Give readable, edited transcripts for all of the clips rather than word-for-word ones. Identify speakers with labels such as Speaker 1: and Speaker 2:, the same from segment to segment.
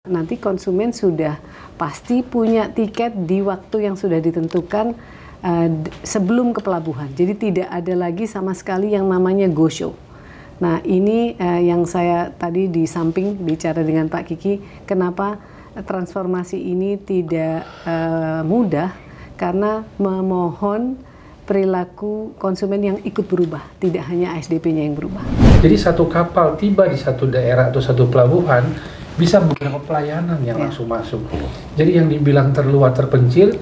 Speaker 1: Nanti konsumen sudah pasti punya tiket di waktu yang sudah ditentukan sebelum ke pelabuhan. Jadi tidak ada lagi sama sekali yang namanya go show. Nah ini yang saya tadi di samping bicara dengan Pak Kiki, kenapa transformasi ini tidak mudah, karena memohon perilaku konsumen yang ikut berubah, tidak hanya ASDP-nya yang berubah.
Speaker 2: Jadi satu kapal tiba di satu daerah atau satu pelabuhan, bisa beberapa pelayanan yang langsung masuk. Jadi yang dibilang terluar terpencil,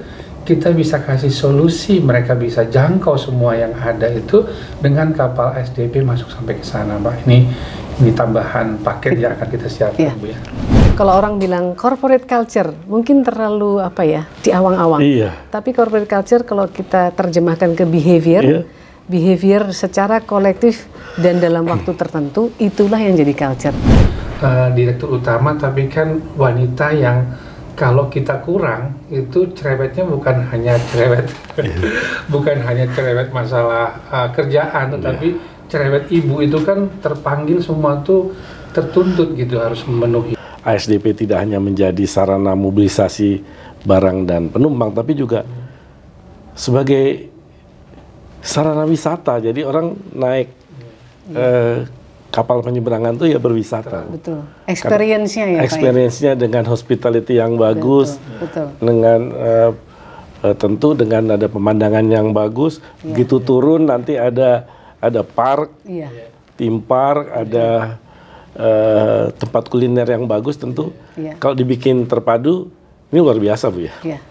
Speaker 2: kita bisa kasih solusi, mereka bisa jangkau semua yang ada itu dengan kapal ASDP masuk sampai ke sana, Mbak. Ini tambahan paket yang akan kita siapkan, Bu ya.
Speaker 1: Kalau orang bilang corporate culture, mungkin terlalu apa ya, di awang-awang. Iya. Tapi corporate culture kalau kita terjemahkan ke behavior, behavior secara kolektif dan dalam waktu tertentu, itulah yang jadi culture.
Speaker 2: Direktur utama, tapi kan wanita yang kalau kita kurang itu cerewetnya bukan hanya cerewet, bukan hanya cerewet masalah kerjaan, tetapi cerewet ibu itu kan terpanggil semua tuh tertuntut gitu, harus memenuhi.
Speaker 3: ASDP tidak hanya menjadi sarana mobilisasi barang dan penumpang, tapi juga sebagai sarana wisata. Jadi orang naik kapal penyeberangan tuh ya berwisata.
Speaker 1: Betul. Experience-nya ya,
Speaker 3: Experience-nya dengan hospitality yang bagus,
Speaker 1: betul.
Speaker 3: Dengan tentu dengan ada pemandangan yang bagus. Begitu turun nanti ada park, theme park, ada tempat kuliner yang bagus tentu. Kalau dibikin terpadu, ini luar biasa, Bu ya.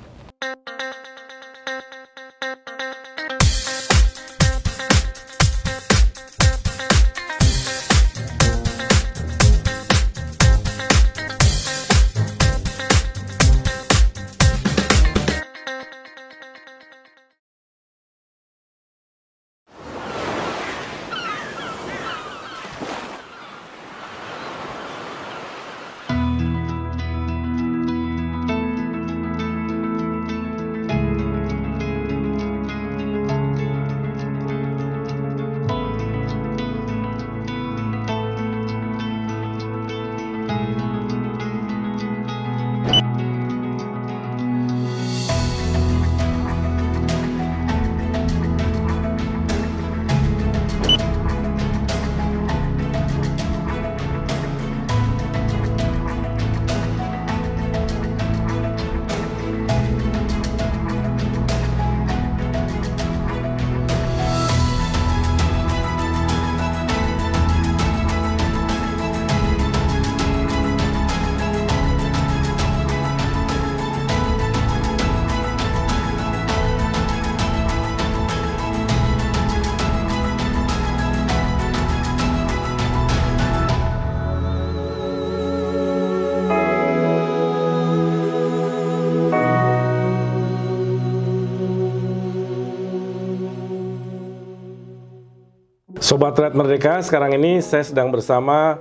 Speaker 3: Sobat Trade Merdeka, sekarang ini saya sedang bersama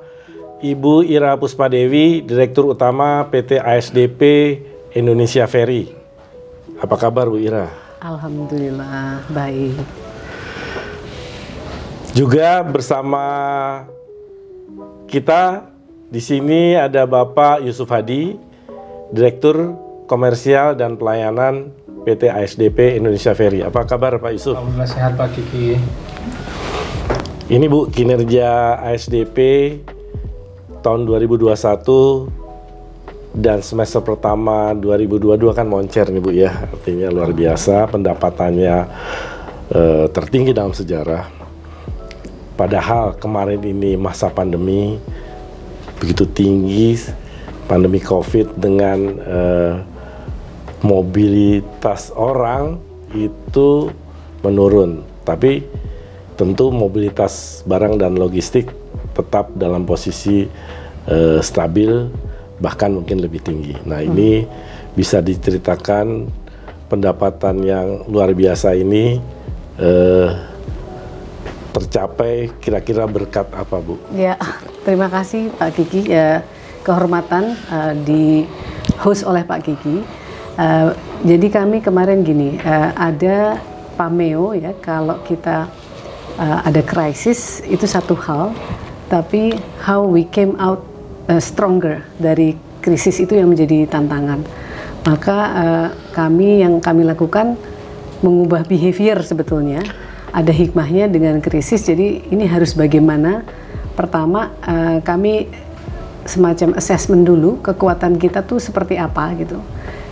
Speaker 3: Ibu Ira Puspadewi, Direktur Utama PT ASDP Indonesia Ferry. Apa kabar, Bu Ira?
Speaker 1: Alhamdulillah, baik.
Speaker 3: Juga bersama kita di sini ada Bapak Yusuf Hadi, Direktur Komersial dan Pelayanan PT ASDP Indonesia Ferry. Apa kabar, Pak Yusuf?
Speaker 2: Alhamdulillah sehat, Pak Kiki.
Speaker 3: Ini, Bu, kinerja ASDP tahun 2021 dan semester pertama 2022 kan moncer nih, Bu ya. Artinya luar biasa, pendapatannya tertinggi dalam sejarah. Padahal kemarin ini masa pandemi begitu tinggi, pandemi COVID dengan mobilitas orang itu menurun. Tapi tentu mobilitas barang dan logistik tetap dalam posisi stabil, bahkan mungkin lebih tinggi. Nah ini bisa diceritakan pendapatan yang luar biasa ini tercapai kira-kira berkat apa, Bu?
Speaker 1: Ya, terima kasih Pak Kiki. Kehormatan di host oleh Pak Kiki. Jadi kami kemarin gini, ada pameo ya, kalau kita ada krisis itu satu hal, tapi how we came out stronger dari krisis itu yang menjadi tantangan. Maka yang kami lakukan mengubah behavior sebetulnya. Ada hikmahnya dengan krisis, jadi ini harus bagaimana. Pertama, kami semacam assessment dulu, kekuatan kita tuh seperti apa gitu.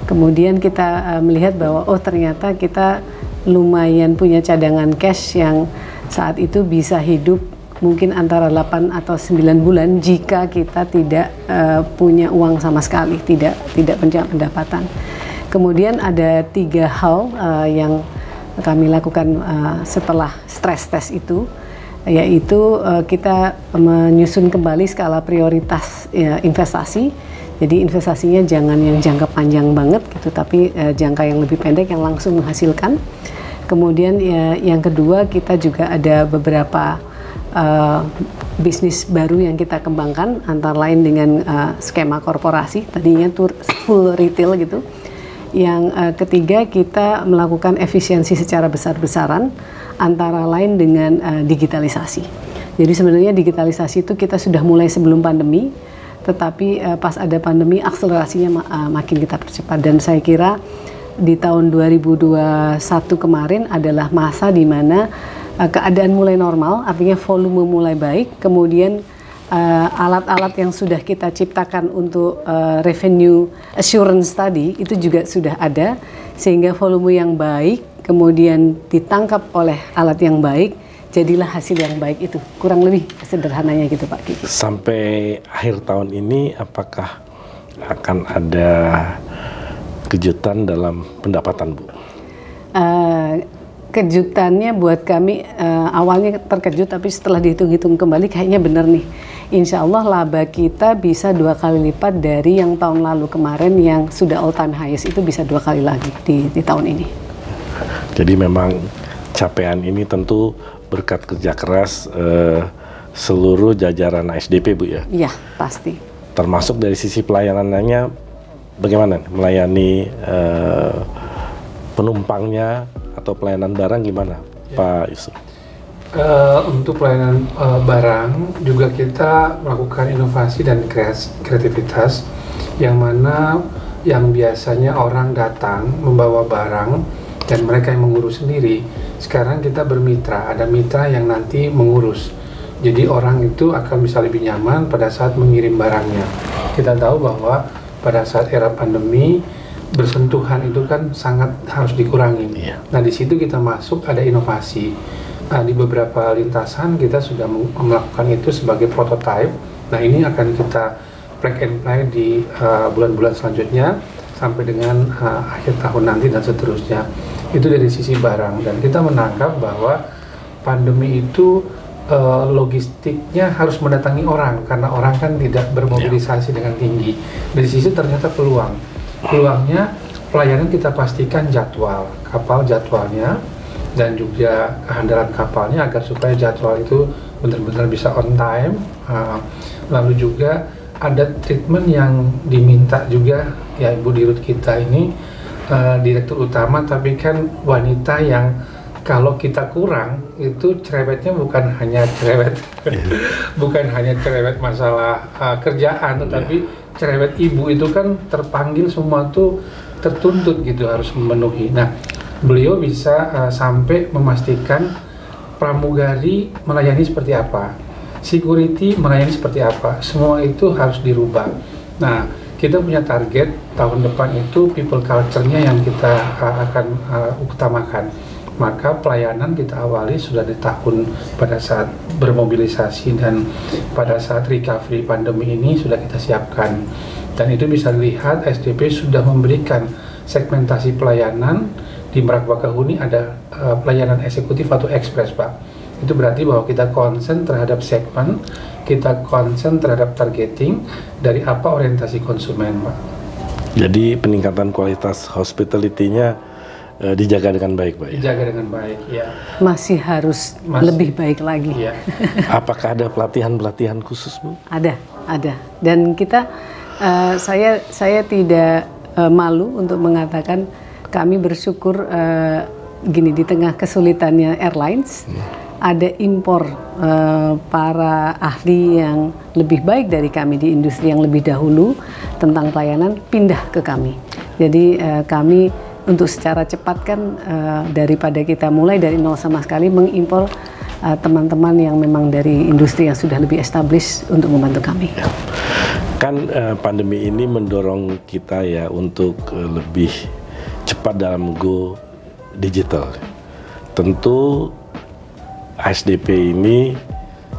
Speaker 1: Kemudian kita melihat bahwa oh ternyata kita lumayan punya cadangan cash yang saat itu bisa hidup mungkin antara 8 atau 9 bulan jika kita tidak punya uang sama sekali, tidak punya pendapatan. Kemudian ada 3 hal yang kami lakukan setelah stress test itu, yaitu kita menyusun kembali skala prioritas investasi. Jadi investasinya jangan yang jangka panjang banget gitu, tapi jangka yang lebih pendek yang langsung menghasilkan. Kemudian yang kedua, kita juga ada beberapa bisnis baru yang kita kembangkan, antara lain dengan skema korporasi, tadinya full retail gitu. Yang ketiga, kita melakukan efisiensi secara besar-besaran, antara lain dengan digitalisasi. Jadi sebenarnya digitalisasi itu kita sudah mulai sebelum pandemi, tetapi pas ada pandemi akselerasinya makin kita percepat. Dan saya kira di tahun 2021 kemarin adalah masa di mana keadaan mulai normal, artinya volume mulai baik, kemudian alat-alat yang sudah kita ciptakan untuk revenue assurance tadi itu juga sudah ada, sehingga volume yang baik kemudian ditangkap oleh alat yang baik, jadilah hasil yang baik itu. Kurang lebih sederhananya gitu Pak Kiki.
Speaker 3: Sampai akhir tahun ini apakah akan ada kejutan dalam pendapatan Bu?
Speaker 1: Kejutannya buat kami awalnya terkejut, tapi setelah dihitung-hitung kembali kayaknya benar nih. Insya Allah laba kita bisa 2 kali lipat dari yang tahun lalu kemarin yang sudah all time highest, itu bisa 2 kali lagi di tahun ini.
Speaker 3: Jadi memang capaian ini tentu berkat kerja keras seluruh jajaran SDP Bu ya?
Speaker 1: Iya, pasti.
Speaker 3: Termasuk dari sisi pelayanannya bagaimana melayani penumpangnya atau pelayanan barang gimana ya, Pak Yusuf?
Speaker 2: Untuk pelayanan barang juga kita melakukan inovasi dan kreativitas, yang mana yang biasanya orang datang membawa barang dan mereka yang mengurus sendiri, sekarang kita bermitra, ada mitra yang nanti mengurus. Jadi orang itu akan bisa lebih nyaman pada saat mengirim barangnya. Kita tahu bahwa pada saat era pandemi bersentuhan itu kan sangat harus dikurangi.
Speaker 3: Iya.
Speaker 2: Nah di situ kita masuk ada inovasi. Nah, di beberapa lintasan kita sudah melakukan itu sebagai prototype. Nah ini akan kita plug and play di bulan-bulan selanjutnya sampai dengan akhir tahun nanti dan seterusnya. Itu dari sisi barang, dan kita menangkap bahwa pandemi itu logistiknya harus mendatangi orang karena orang kan tidak bermobilisasi dengan tinggi. Dari sisi ternyata peluangnya pelayanan kita pastikan jadwal kapal, jadwalnya dan juga kehandalan kapalnya agar supaya jadwal itu benar-benar bisa on time. Lalu juga ada treatment yang diminta juga ya Ibu Dirut kita ini direktur utama, tapi kan wanita yang kalau kita kurang itu cerewetnya bukan hanya cerewet bukan hanya cerewet masalah kerjaan, tetapi cerewet ibu itu kan terpanggil semua tuh tertuntut gitu harus memenuhi. Nah beliau bisa sampai memastikan pramugari melayani seperti apa, security melayani seperti apa, semua itu harus dirubah. Nah kita punya target tahun depan itu people culture-nya yang kita akan utamakan. Maka pelayanan kita awali sudah di tahun pada saat bermobilisasi dan pada saat recovery pandemi ini sudah kita siapkan. Dan itu bisa dilihat SDP sudah memberikan segmentasi pelayanan. Di Merak Bakahuni ada pelayanan eksekutif atau ekspres Pak. Itu berarti bahwa kita konsen terhadap segmen, kita konsen terhadap targeting dari apa orientasi konsumen Pak.
Speaker 3: Jadi peningkatan kualitas hospitality-nya dijaga dengan baik Pak ya? Dijaga
Speaker 2: dengan baik ya.
Speaker 1: Masih harus lebih baik lagi.
Speaker 2: Ya.
Speaker 3: Apakah ada pelatihan-pelatihan khusus Bu?
Speaker 1: Ada. Dan kita, saya tidak malu untuk mengatakan kami bersyukur gini, di tengah kesulitannya airlines, ada impor para ahli yang lebih baik dari kami di industri yang lebih dahulu tentang pelayanan pindah ke kami. Jadi kami untuk secara cepat kan daripada kita mulai dari nol sama sekali mengimpor teman-teman yang memang dari industri yang sudah lebih established untuk membantu kami.
Speaker 3: Kan pandemi ini mendorong kita ya untuk lebih cepat dalam go digital. Tentu ASDP ini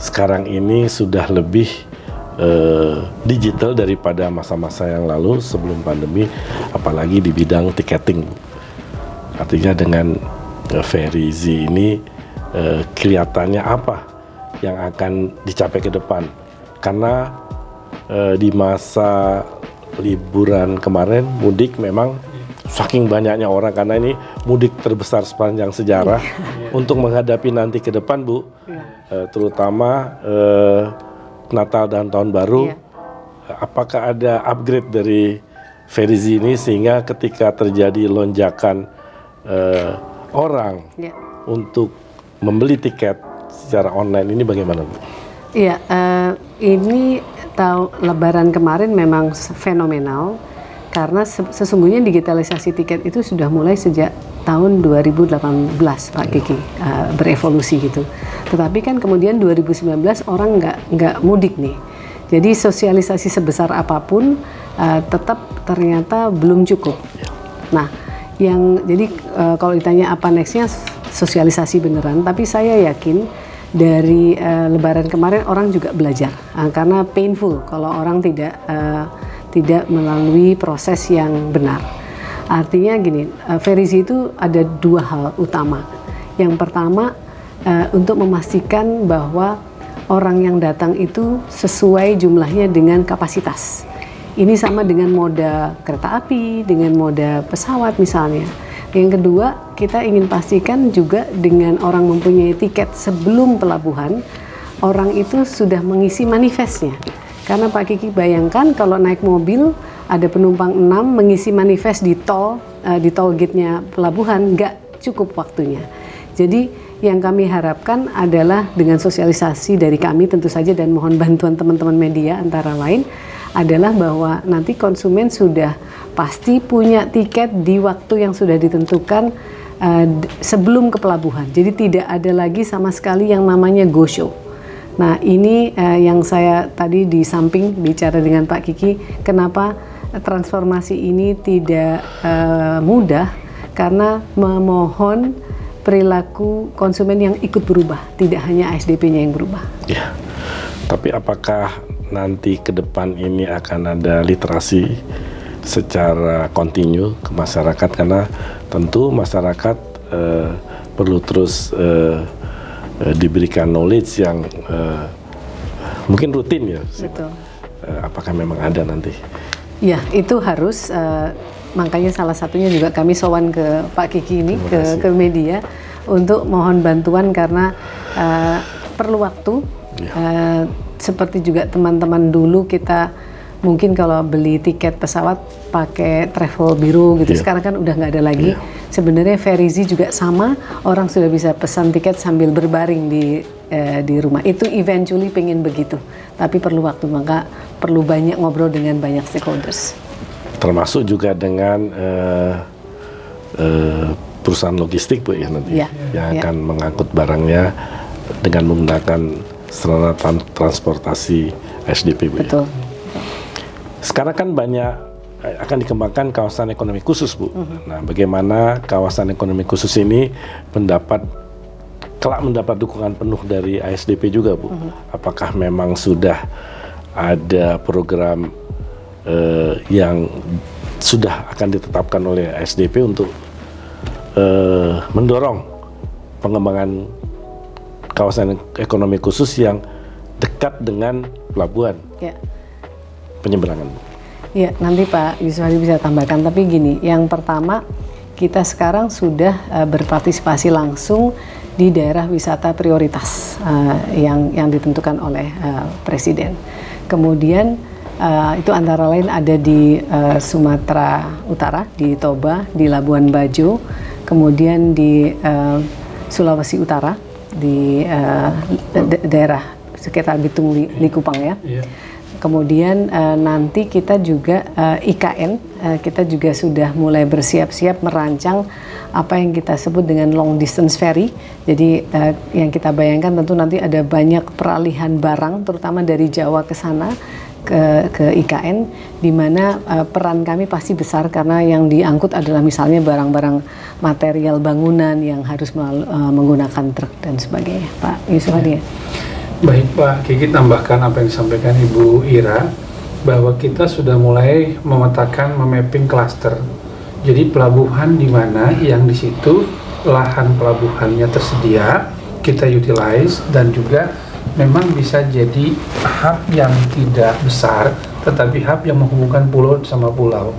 Speaker 3: sekarang ini sudah lebih digital daripada masa-masa yang lalu sebelum pandemi, apalagi di bidang tiketing. Artinya dengan Verizi ini kelihatannya apa yang akan dicapai ke depan, karena di masa liburan kemarin mudik memang saking banyaknya orang, karena ini mudik terbesar sepanjang sejarah untuk menghadapi nanti ke depan, Bu, terutama Natal dan Tahun Baru. Apakah ada upgrade dari Verizi ini sehingga ketika terjadi lonjakan orang untuk membeli tiket secara online ini bagaimana, Bu?
Speaker 1: Iya, ini Lebaran kemarin memang fenomenal. Karena sesungguhnya digitalisasi tiket itu sudah mulai sejak tahun 2018, Pak Kiki, berevolusi gitu. Tetapi kan kemudian 2019 orang nggak mudik nih. Jadi sosialisasi sebesar apapun tetap ternyata belum cukup. Nah, jadi kalau ditanya apa nextnya, sosialisasi beneran. Tapi saya yakin dari Lebaran kemarin orang juga belajar, karena painful kalau orang tidak melalui proses yang benar. Artinya gini, Verizi itu ada dua hal utama. Yang pertama, untuk memastikan bahwa orang yang datang itu sesuai jumlahnya dengan kapasitas. Ini sama dengan moda kereta api, dengan moda pesawat misalnya. Yang kedua, kita ingin pastikan juga dengan orang mempunyai tiket sebelum pelabuhan, orang itu sudah mengisi manifestnya. Karena Pak Kiki bayangkan kalau naik mobil ada penumpang 6 mengisi manifest di tol gate-nya pelabuhan, nggak cukup waktunya. Jadi yang kami harapkan adalah dengan sosialisasi dari kami tentu saja dan mohon bantuan teman-teman media antara lain adalah bahwa nanti konsumen sudah pasti punya tiket di waktu yang sudah ditentukan sebelum ke pelabuhan. Jadi tidak ada lagi sama sekali yang namanya go show. Nah, ini yang saya tadi di samping bicara dengan Pak Kiki, kenapa transformasi ini tidak mudah, karena memohon perilaku konsumen yang ikut berubah, tidak hanya ASDP-nya yang berubah.
Speaker 3: Ya, tapi apakah nanti ke depan ini akan ada literasi secara kontinu ke masyarakat, karena tentu masyarakat perlu terus diberikan knowledge yang mungkin rutin ya.
Speaker 1: Betul.
Speaker 3: Apakah memang ada nanti? Ya,
Speaker 1: itu harus. Makanya salah satunya juga kami sowan ke Pak Kiki ini ke media untuk mohon bantuan karena perlu waktu. Ya. Seperti juga teman-teman dulu kita mungkin kalau beli tiket pesawat pakai travel bureau gitu, sekarang kan udah nggak ada lagi. Sebenarnya Verizi juga sama, orang sudah bisa pesan tiket sambil berbaring di rumah. Itu eventually pengen begitu, tapi perlu waktu, maka perlu banyak ngobrol dengan banyak stakeholders.
Speaker 3: Termasuk juga dengan perusahaan logistik, Bu, ya nanti yang akan mengangkut barangnya dengan menggunakan sarana transportasi SDP, Bu.
Speaker 1: Betul.
Speaker 3: Sekarang kan banyak akan dikembangkan kawasan ekonomi khusus, Bu. Nah, bagaimana kawasan ekonomi khusus ini kelak mendapat dukungan penuh dari ASDP juga, Bu? Apakah memang sudah ada program yang sudah akan ditetapkan oleh ASDP untuk mendorong pengembangan kawasan ekonomi khusus yang dekat dengan pelabuhan penyeberangan?
Speaker 1: Ya, nanti Pak Yuswadi bisa tambahkan, tapi gini, yang pertama kita sekarang sudah berpartisipasi langsung di daerah wisata prioritas yang ditentukan oleh Presiden. Kemudian itu antara lain ada di Sumatera Utara, di Toba, di Labuan Bajo, kemudian di Sulawesi Utara, di daerah sekitar Bitung Likupang ya. Kemudian nanti kita juga IKN, kita juga sudah mulai bersiap-siap merancang apa yang kita sebut dengan long distance ferry. Jadi yang kita bayangkan tentu nanti ada banyak peralihan barang, terutama dari Jawa ke sana ke IKN, di mana peran kami pasti besar karena yang diangkut adalah misalnya barang-barang material bangunan yang harus menggunakan truk dan sebagainya. Pak Yusuf Hadi.
Speaker 2: Baik Pak, Kiki tambahkan apa yang disampaikan Ibu Ira, bahwa kita sudah mulai memetakan, memapping klaster. Jadi pelabuhan di mana yang di situ lahan pelabuhannya tersedia, kita utilize, dan juga memang bisa jadi hub yang tidak besar, tetapi hub yang menghubungkan pulau sama pulau.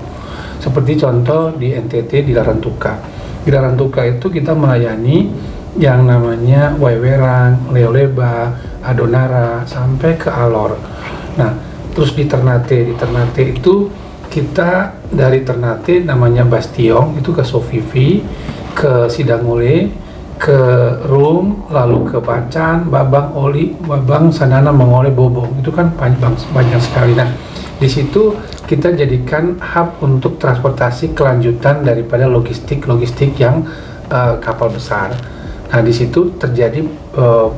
Speaker 2: Seperti contoh di NTT di Larantuka. Di Larantuka itu kita melayani yang namanya Waiwerang, Leoleba, Adonara, sampai ke Alor. Nah, terus di Ternate itu kita dari Ternate namanya Bastiong, itu ke Sofifi, ke Sidangule, ke Rum, lalu ke Pacan, Babang, Oli, Babang, Sanana, Mengole, Bobong. Itu kan banyak sekali. Nah, di situ kita jadikan hub untuk transportasi kelanjutan daripada logistik yang kapal besar. Nah, di situ terjadi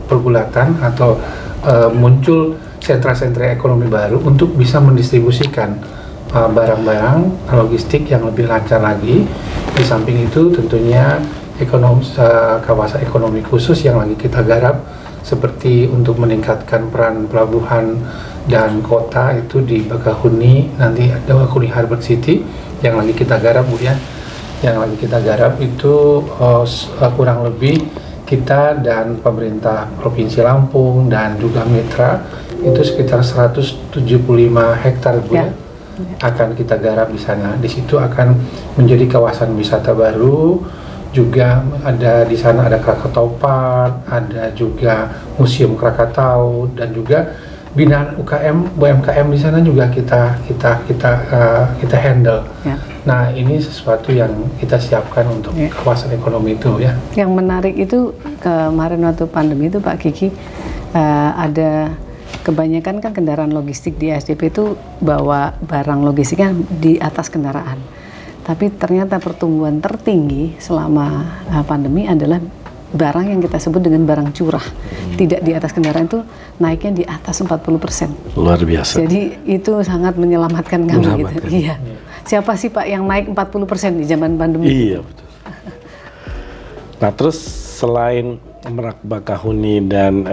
Speaker 2: pergulatan atau muncul sentra-sentra ekonomi baru untuk bisa mendistribusikan barang-barang logistik yang lebih lancar lagi. Di samping itu tentunya kawasan ekonomi khusus yang lagi kita garap, seperti untuk meningkatkan peran pelabuhan dan kota itu di Bakahuni, nanti ada Bakahuni Harbor City yang lagi kita garap, Bu ya. Yang lagi kita garap itu kurang lebih kita dan pemerintah Provinsi Lampung dan juga mitra itu sekitar 175 hektar, Bu ya, akan kita garap di sana. Di situ akan menjadi kawasan wisata baru. Juga ada di sana ada Krakatau Park, ada juga Museum Krakatau, dan juga binaan UMKM di sana juga kita handle. Ya. Nah, ini sesuatu yang kita siapkan untuk kawasan ekonomi itu ya.
Speaker 1: Yang menarik itu kemarin waktu pandemi itu Pak Kiki, ada kebanyakan kan kendaraan logistik di SDP itu bawa barang logistiknya di atas kendaraan. Tapi ternyata pertumbuhan tertinggi selama pandemi adalah barang yang kita sebut dengan barang curah. Tidak di atas kendaraan, itu naiknya di atas 40%.
Speaker 3: Luar biasa.
Speaker 1: Jadi itu sangat menyelamatkan kami gitu. Iya. Siapa sih Pak yang naik 40% di zaman pandemi?
Speaker 3: Iya, betul. Nah, terus selain Merak Bakahuni dan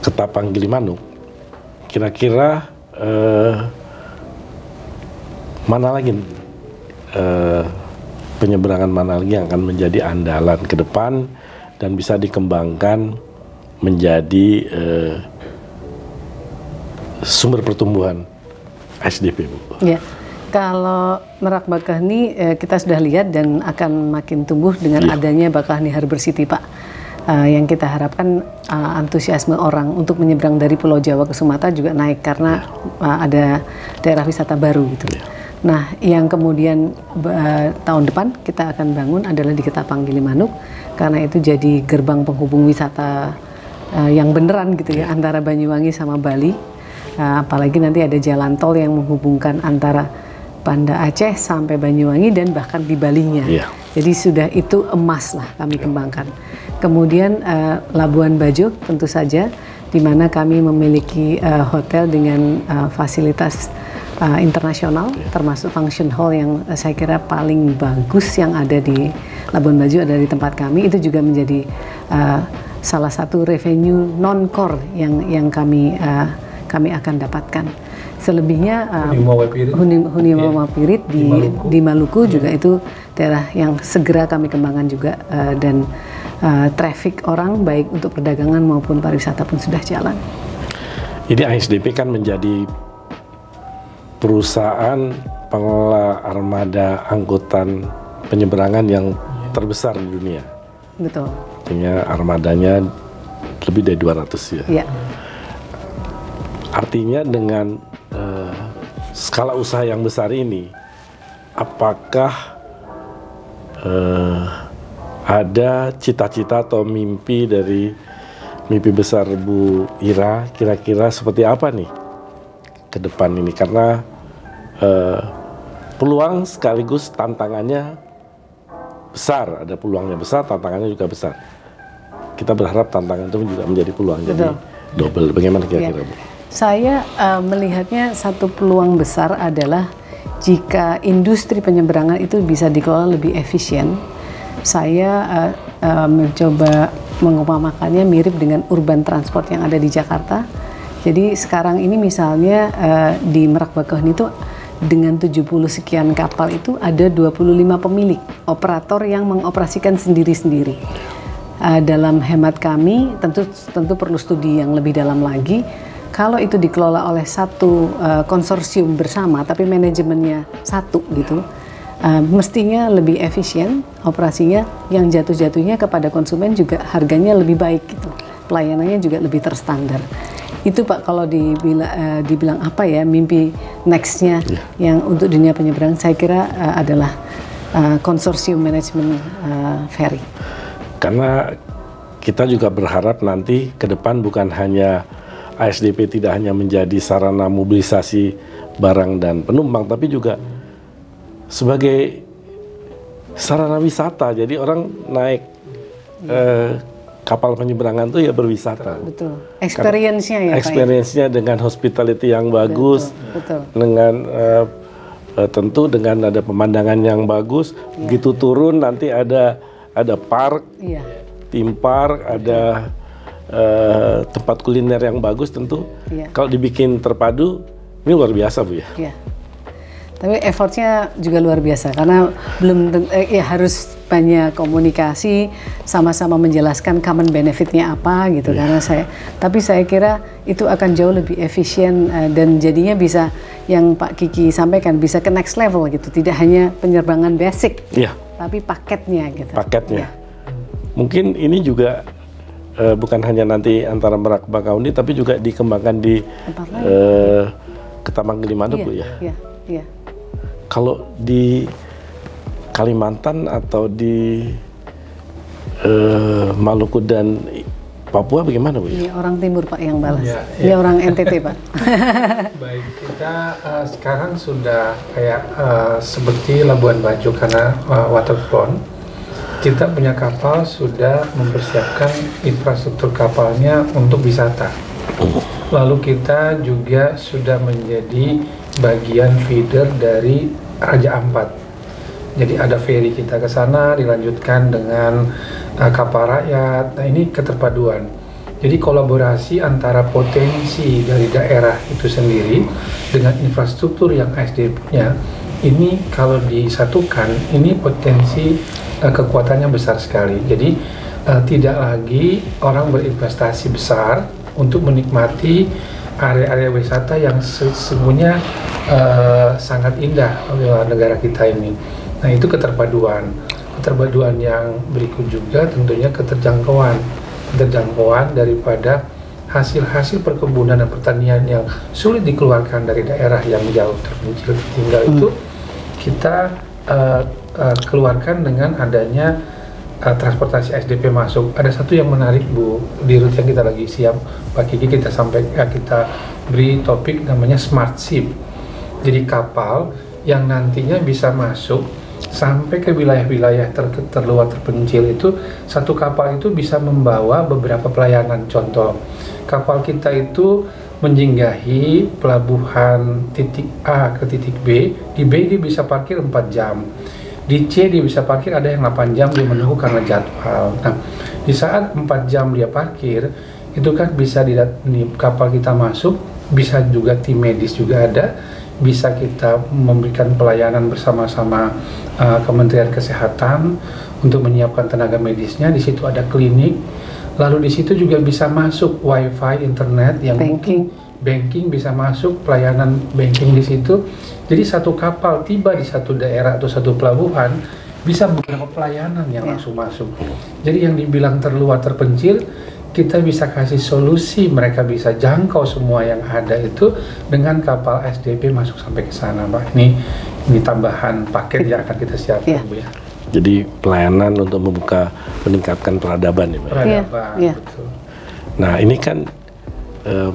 Speaker 3: Ketapang Gilimanuk, kira-kira mana lagi penyeberangan mana lagi yang akan menjadi andalan ke depan dan bisa dikembangkan menjadi sumber pertumbuhan SDP, Bu? Ya,
Speaker 1: kalau Merak Bakahuni kita sudah lihat dan akan makin tumbuh dengan adanya Bakahuni Harbor City, Pak. Yang kita harapkan antusiasme orang untuk menyeberang dari Pulau Jawa ke Sumatera juga naik karena ada daerah wisata baru gitu. Nah, yang kemudian tahun depan kita akan bangun adalah di Ketapang Gilimanuk, karena itu jadi gerbang penghubung wisata yang beneran gitu ya, antara Banyuwangi sama Bali. Apalagi nanti ada jalan tol yang menghubungkan antara Banda Aceh sampai Banyuwangi dan bahkan di Balinya. Jadi sudah itu emas lah kami kembangkan. Kemudian Labuan Bajo tentu saja, di mana kami memiliki hotel dengan fasilitas internasional, termasuk function hall yang saya kira paling bagus yang ada di Labuan Bajo, ada di tempat kami. Itu juga menjadi salah satu revenue non-core yang kami akan dapatkan. Selebihnya Hunimawa Pirit di Maluku juga itu daerah yang segera kami kembangkan juga, dan traffic orang baik untuk perdagangan maupun pariwisata pun sudah jalan.
Speaker 3: Jadi ASDP kan menjadi perusahaan pengelola armada angkutan penyeberangan yang terbesar di dunia.
Speaker 1: Betul.
Speaker 3: Artinya armadanya lebih dari 200 ya. Artinya dengan skala usaha yang besar ini, apakah ada cita-cita atau mimpi besar Bu Ira, kira-kira seperti apa nih ke depan ini? Karena peluang sekaligus tantangannya besar, ada peluangnya besar, tantangannya juga besar. Kita berharap tantangan itu juga menjadi peluang, jadi double. Bagaimana kira-kira, Bu?
Speaker 1: Saya melihatnya satu peluang besar adalah jika industri penyeberangan itu bisa dikelola lebih efisien. Saya mencoba mengumpamakannya mirip dengan urban transport yang ada di Jakarta. Jadi sekarang ini misalnya di Merak Bakauheni itu dengan 70 sekian kapal itu ada 25 pemilik, operator yang mengoperasikan sendiri-sendiri. Dalam hemat kami tentu perlu studi yang lebih dalam lagi. Kalau itu dikelola oleh satu konsorsium bersama, tapi manajemennya satu gitu, mestinya lebih efisien operasinya, yang jatuh-jatuhnya kepada konsumen juga harganya lebih baik gitu, pelayanannya juga lebih terstandar. Itu Pak, kalau dibilang apa ya mimpi nextnya yang untuk dunia penyeberangan, saya kira adalah konsorsium manajemen ferry.
Speaker 3: Karena kita juga berharap nanti ke depan bukan hanya ASDP tidak hanya menjadi sarana mobilisasi barang dan penumpang, tapi juga sebagai sarana wisata. Jadi orang naik kapal penyeberangan itu ya berwisata.
Speaker 1: Betul. Experience-nya ya Pak.
Speaker 3: Experience-nya dengan hospitality yang bagus,
Speaker 1: betul.
Speaker 3: Dengan tentu dengan ada pemandangan yang bagus. Begitu turun nanti ada park, theme park, ada tempat kuliner yang bagus tentu. Kalau dibikin terpadu, ini luar biasa Bu ya. Tapi effortnya juga luar biasa karena harus banyak komunikasi, sama-sama menjelaskan common benefitnya apa gitu. Karena tapi saya kira itu akan jauh lebih efisien dan jadinya bisa yang Pak Kiki sampaikan bisa ke next level gitu. Tidak hanya penerbangan basic, tapi paketnya gitu. Paketnya. Mungkin ini juga bukan hanya nanti antara Merak Bakauheni, tapi juga dikembangkan di Ketapang Gilimanuk Bu ya. Iya. Kalau di Kalimantan atau di Maluku dan Papua bagaimana Bu? Ini orang Timur Pak yang balas. Ini orang NTT Pak.
Speaker 2: Baik, kita sekarang sudah kayak seperti Labuan Bajo karena waterfront. Kita punya kapal sudah mempersiapkan infrastruktur kapalnya untuk wisata. Lalu kita juga sudah menjadi bagian feeder dari Raja Ampat. Jadi ada ferry kita ke sana, dilanjutkan dengan kapal rakyat. Nah ini keterpaduan. Jadi kolaborasi antara potensi dari daerah itu sendiri dengan infrastruktur yang ASD punya, ini kalau disatukan, ini potensi kekuatannya besar sekali. Jadi tidak lagi orang berinvestasi besar untuk menikmati area-area wisata yang sesungguhnya sangat indah negara kita ini. Nah itu keterpaduan yang berikut juga tentunya keterjangkauan daripada hasil-hasil perkebunan dan pertanian yang sulit dikeluarkan dari daerah yang jauh terpencil tertinggal itu kita keluarkan dengan adanya transportasi SDP masuk. Ada satu yang menarik Bu, di rute yang kita lagi siap Pak Kiki kita beri topik namanya Smart Ship. Jadi kapal yang nantinya bisa masuk sampai ke wilayah-wilayah terluar terpencil itu, satu kapal itu bisa membawa beberapa pelayanan. Contoh, kapal kita itu menjinggahi pelabuhan titik A ke titik B, di B dia bisa parkir 4 jam. Di C dia bisa parkir ada yang 8 jam dia menunggu karena jadwal. Nah, di saat 4 jam dia parkir, itu kan bisa di kapal kita masuk, bisa juga tim medis juga ada, bisa kita memberikan pelayanan bersama-sama Kementerian Kesehatan untuk menyiapkan tenaga medisnya. Di situ ada klinik, lalu di situ juga bisa masuk wifi, internet yang banking bisa masuk, pelayanan banking di situ. Jadi satu kapal tiba di satu daerah atau satu pelabuhan bisa beberapa pelayanan yang langsung masuk. Jadi yang dibilang terluar terpencil, kita bisa kasih solusi, mereka bisa jangkau semua yang ada itu dengan kapal SDP masuk sampai ke sana, Pak. Ini tambahan paket yang akan kita siapkan, Bu ya.
Speaker 3: Jadi pelayanan untuk meningkatkan peradaban ya, Mbak.
Speaker 2: Peradaban,
Speaker 1: Iya.
Speaker 2: betul.
Speaker 3: Nah ini kan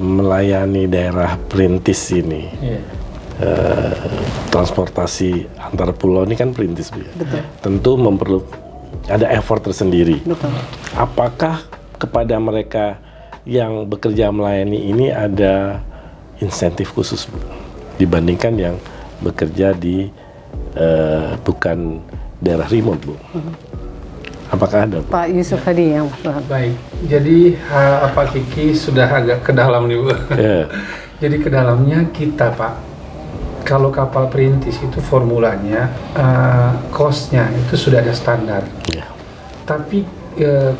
Speaker 3: melayani daerah perintis ini,
Speaker 2: Iya.
Speaker 3: transportasi antar pulau ini kan perintis, Bu ya.
Speaker 1: Betul.
Speaker 3: Tentu ada effort tersendiri.
Speaker 1: Betul.
Speaker 3: Apakah kepada mereka yang bekerja melayani ini ada insentif khusus, Bu, dibandingkan yang bekerja di bukan daerah remote, Bu? Apakah ada, Bu?
Speaker 1: Pak Yusuf Hadi yang
Speaker 2: Baik, jadi Pak Kiki sudah agak ke dalam nih, Bu.
Speaker 3: Ya.
Speaker 2: Jadi ke dalamnya kita, Pak, kalau kapal perintis itu formulanya, cost-nya itu sudah ada standar.
Speaker 3: Ya.
Speaker 2: Tapi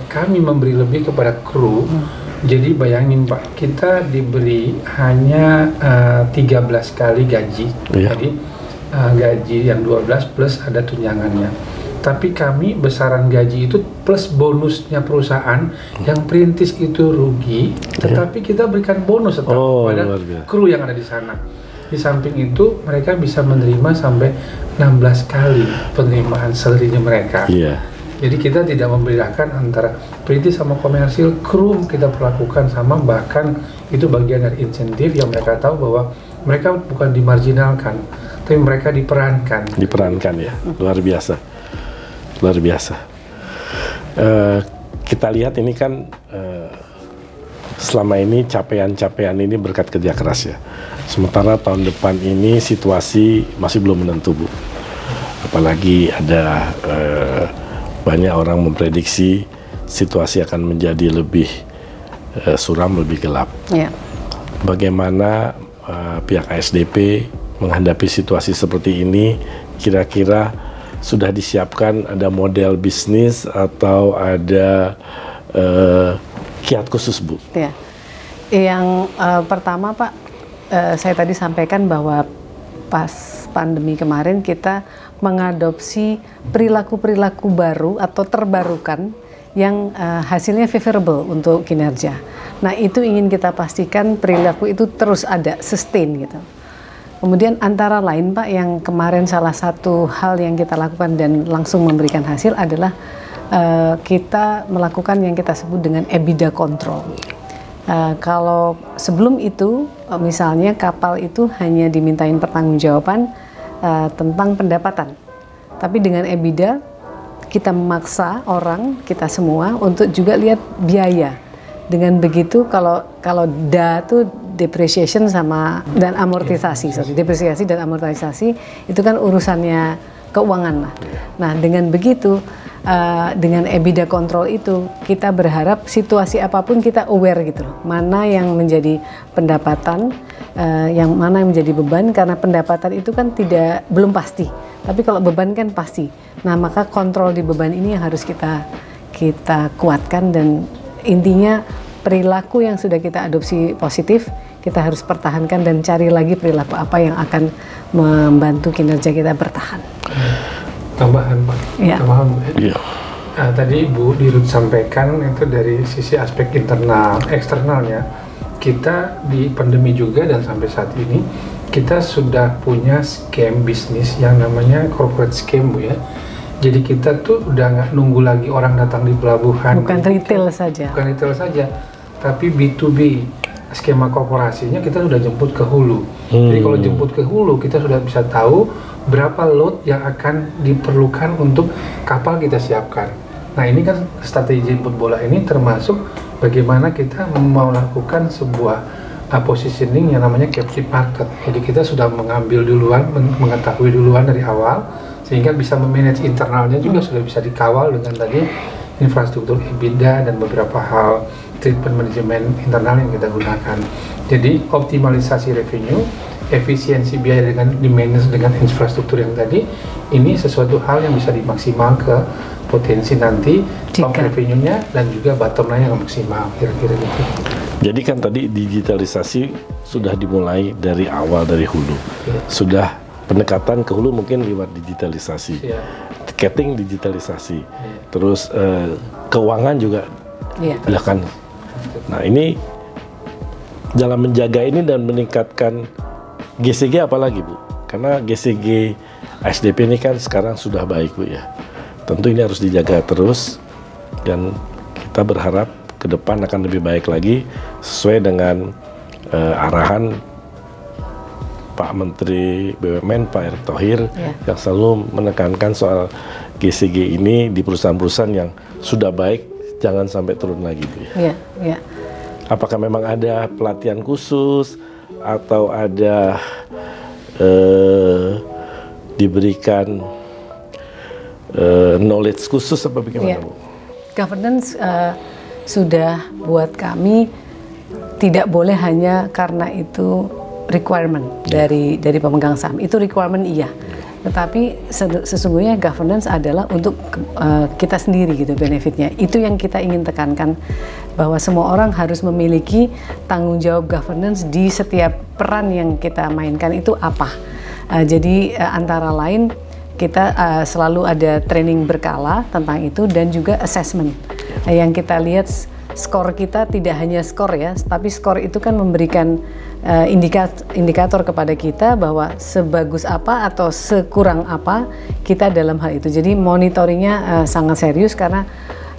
Speaker 2: kami memberi lebih kepada kru. Jadi bayangin, Pak, kita diberi hanya 13 kali gaji.
Speaker 3: Iya.
Speaker 2: Jadi gaji yang 12 plus ada tunjangannya. Tapi kami besaran gaji itu plus bonusnya perusahaan yang perintis itu rugi, tetapi kita berikan bonus tetap kepada
Speaker 3: luar biasa.
Speaker 2: kru yang ada di sana. Di samping itu mereka bisa menerima sampai 16 kali penerimaan salary-nya mereka.
Speaker 3: Iya.
Speaker 2: Jadi kita tidak membedakan antara perintis sama komersil, kru kita perlakukan sama, bahkan itu bagian dari insentif yang mereka tahu bahwa mereka bukan dimarginalkan, tapi mereka diperankan.
Speaker 3: Diperankan ya, luar biasa. Luar biasa. Kita lihat ini kan selama ini capaian-capaian ini berkat kerja keras ya. Sementara tahun depan ini situasi masih belum menentu, Bu. Apalagi ada banyak orang memprediksi situasi akan menjadi lebih suram, lebih gelap.
Speaker 1: Ya.
Speaker 3: Bagaimana pihak ASDP menghadapi situasi seperti ini? Kira-kira sudah disiapkan ada model bisnis atau ada kiat khusus, Bu?
Speaker 1: Ya. Yang pertama, Pak, saya tadi sampaikan bahwa pas pandemi kemarin kita mengadopsi perilaku-perilaku baru atau terbarukan yang hasilnya favorable untuk kinerja. Nah, itu ingin kita pastikan perilaku itu terus ada, sustain gitu. Kemudian antara lain, Pak, yang kemarin salah satu hal yang kita lakukan dan langsung memberikan hasil adalah kita melakukan yang kita sebut dengan EBITDA control. Kalau sebelum itu, misalnya kapal itu hanya dimintain pertanggungjawaban tentang pendapatan. Tapi dengan EBITDA, kita memaksa orang, kita semua, untuk juga lihat biaya. Dengan begitu, kalau DA itu depreciation dan amortisasi, depresiasi dan amortisasi itu kan urusannya keuangan lah. Nah, dengan begitu, dengan EBITDA control itu kita berharap situasi apapun kita aware gitu loh, mana yang menjadi pendapatan, yang mana yang menjadi beban, karena pendapatan itu kan belum pasti, tapi kalau beban kan pasti. Nah, maka kontrol di beban ini yang harus kita kuatkan, dan intinya perilaku yang sudah kita adopsi positif kita harus pertahankan dan cari lagi perilaku apa yang akan membantu kinerja kita bertahan.
Speaker 2: Tambahan, Pak.
Speaker 1: Ya.
Speaker 2: Tambahan.
Speaker 3: Iya.
Speaker 2: Tadi Bu Dirut sampaikan itu dari sisi aspek internal, eksternalnya. Kita di pandemi juga dan sampai saat ini kita sudah punya scam bisnis yang namanya corporate scam, Bu ya. Jadi kita tuh udah nggak nunggu lagi orang datang di pelabuhan.
Speaker 1: Bukan retail saja.
Speaker 2: Bukan retail saja, tapi B2B. Skema korporasinya kita sudah jemput ke hulu. Jadi kalau jemput ke hulu, kita sudah bisa tahu berapa load yang akan diperlukan untuk kapal kita siapkan. Nah, ini kan strategi jemput bola ini termasuk bagaimana kita mau melakukan sebuah positioning yang namanya captive market. Jadi kita sudah mengambil duluan, mengetahui duluan dari awal, sehingga bisa memanage internalnya juga sudah bisa dikawal dengan tadi infrastruktur EBITDA dan beberapa hal treatment manajemen internal yang kita gunakan. Jadi optimalisasi revenue, efisiensi biaya dengan di-manage dengan infrastruktur yang tadi, ini sesuatu hal yang bisa dimaksimal ke potensi nanti top revenue-nya dan juga bottom line yang maksimal, kira-kira gitu.
Speaker 3: Jadi kan tadi digitalisasi sudah dimulai dari awal, dari hulu.
Speaker 2: Ya.
Speaker 3: Sudah pendekatan ke hulu mungkin lewat digitalisasi.
Speaker 2: Ya.
Speaker 3: Tiketing digitalisasi.
Speaker 2: Ya.
Speaker 3: Terus keuangan juga dilakukan. Nah, ini dalam menjaga ini dan meningkatkan GCG apalagi, Bu? Karena GCG ASDP ini kan sekarang sudah baik, Bu ya. tentu ini harus dijaga terus, dan kita berharap ke depan akan lebih baik lagi sesuai dengan arahan Pak Menteri BUMN Pak Erick Thohir yang selalu menekankan soal GCG ini di perusahaan-perusahaan yang sudah baik jangan sampai turun lagi, Bu ya. Apakah memang ada pelatihan khusus atau ada diberikan knowledge khusus apa bagaimana, Bu?
Speaker 1: Governance sudah buat kami tidak boleh hanya karena itu requirement dari pemegang saham. Itu requirement iya. Tetapi sesungguhnya governance adalah untuk kita sendiri gitu benefitnya. Itu yang kita ingin tekankan, bahwa semua orang harus memiliki tanggung jawab governance di setiap peran yang kita mainkan itu apa. Jadi antara lain kita selalu ada training berkala tentang itu dan juga assessment. Yang kita lihat skor kita tidak hanya skor ya, tapi skor itu kan memberikan indikator kepada kita bahwa sebagus apa atau sekurang apa kita dalam hal itu. Jadi monitoringnya sangat serius, karena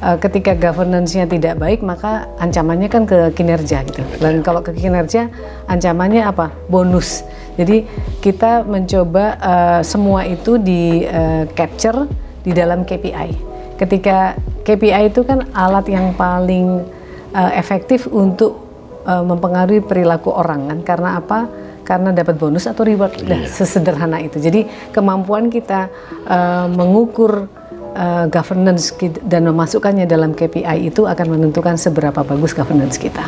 Speaker 1: ketika governance-nya tidak baik maka ancamannya kan ke kinerja gitu. Dan kalau ke kinerja ancamannya apa? Bonus. Jadi kita mencoba semua itu di capture di dalam KPI. Ketika KPI itu kan alat yang paling efektif untuk mempengaruhi perilaku orang kan. Karena apa? Karena dapat bonus atau reward. Sesederhana itu. Jadi kemampuan kita mengukur governance dan memasukkannya dalam KPI itu akan menentukan seberapa bagus governance kita.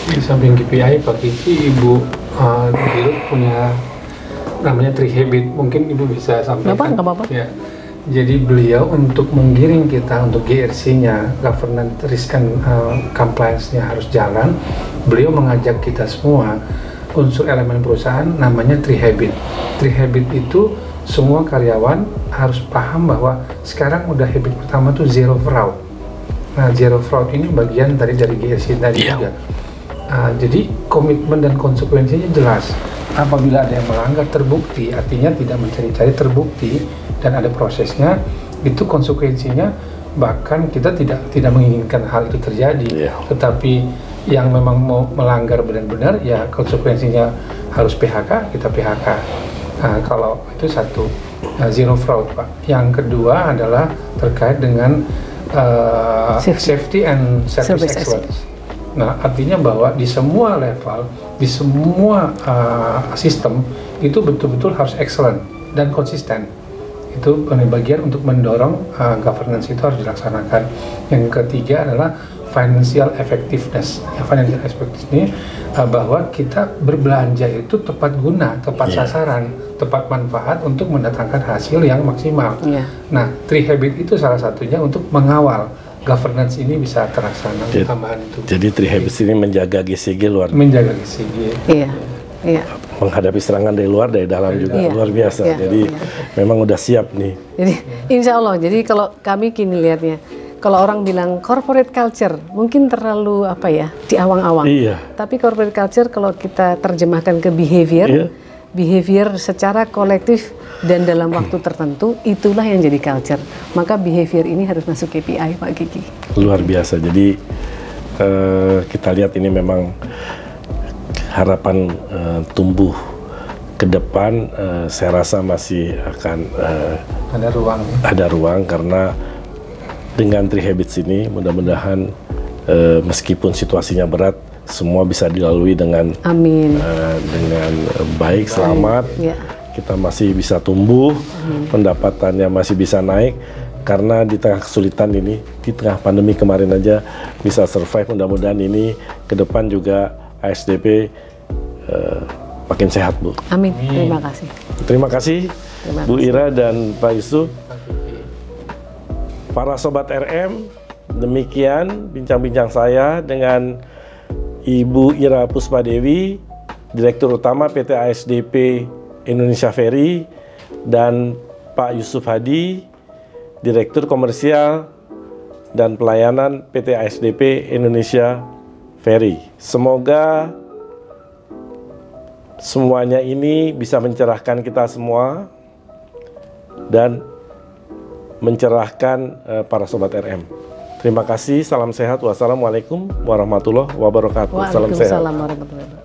Speaker 2: Di samping KPI, Pak Kiki, Ibu Dirut punya namanya 3 Habit. Mungkin Ibu bisa sampaikan.
Speaker 1: Nggak apa-apa.
Speaker 2: Ya. Jadi beliau untuk menggiring kita untuk GRC-nya, governance risk and compliance-nya harus jalan. Beliau mengajak kita semua unsur elemen perusahaan namanya 3 Habit. 3 Habit itu semua karyawan harus paham bahwa sekarang udah habit pertama tuh zero fraud. Nah, zero fraud ini bagian dari GRC tadi juga. Jadi komitmen dan konsekuensinya jelas. Apabila ada yang melanggar terbukti, artinya tidak mencari-cari terbukti dan ada prosesnya, itu konsekuensinya bahkan kita tidak menginginkan hal itu terjadi. Tetapi yang memang mau melanggar benar-benar, ya konsekuensinya harus PHK, kita PHK. Nah, kalau itu satu, zero fraud, Pak. Yang kedua adalah terkait dengan safety and service excellence. Nah, artinya bahwa di semua level, di semua sistem itu betul-betul harus excellent dan konsisten. Itu bagian untuk mendorong governance itu harus dilaksanakan. Yang ketiga adalah financial effectiveness. Financial effectiveness ini bahwa kita berbelanja itu tepat guna, tepat sasaran, tepat manfaat untuk mendatangkan hasil yang maksimal. Nah, 3 Habit itu salah satunya untuk mengawal governance ini bisa terlaksana. Tambahan itu.
Speaker 3: Jadi 3 Habits ini menjaga GCG
Speaker 2: menjaga GCG.
Speaker 1: Iya.
Speaker 3: Menghadapi serangan dari luar, dari dalam juga luar biasa. Jadi memang udah siap nih.
Speaker 1: Jadi insya Allah. Jadi kalau kami kini lihatnya, kalau orang bilang corporate culture mungkin terlalu apa ya, di awang-awang. Tapi corporate culture kalau kita terjemahkan ke behavior, behavior secara kolektif dan dalam waktu tertentu, itulah yang jadi culture. Maka behavior ini harus masuk KPI, Pak Kiki.
Speaker 3: Luar biasa. Jadi kita lihat ini memang harapan tumbuh ke depan, saya rasa masih akan ada ruang karena dengan 3 Habits ini mudah-mudahan meskipun situasinya berat, semua bisa dilalui dengan dengan baik, selamat. Kita masih bisa tumbuh, pendapatannya masih bisa naik, karena di tengah kesulitan ini, di tengah pandemi kemarin aja bisa survive. Mudah-mudahan ini ke depan juga ASDP makin sehat, Bu.
Speaker 1: Amin. Terima kasih.
Speaker 3: Terima kasih, Bu Ira dan Pak Yusuf. Para Sobat RM, demikian bincang-bincang saya dengan Ibu Ira Puspadewi, Direktur Utama PT ASDP Indonesia Ferry, dan Pak Yusuf Hadi, Direktur Komersial dan Pelayanan PT ASDP Indonesia Ferry. Semoga semuanya ini bisa mencerahkan kita semua dan mencerahkan para sobat RM. Terima kasih, salam sehat, wassalamualaikum warahmatullahi wabarakatuh. Salam sehat.
Speaker 1: Waalaikumsalam warahmatullahi wabarakatuh.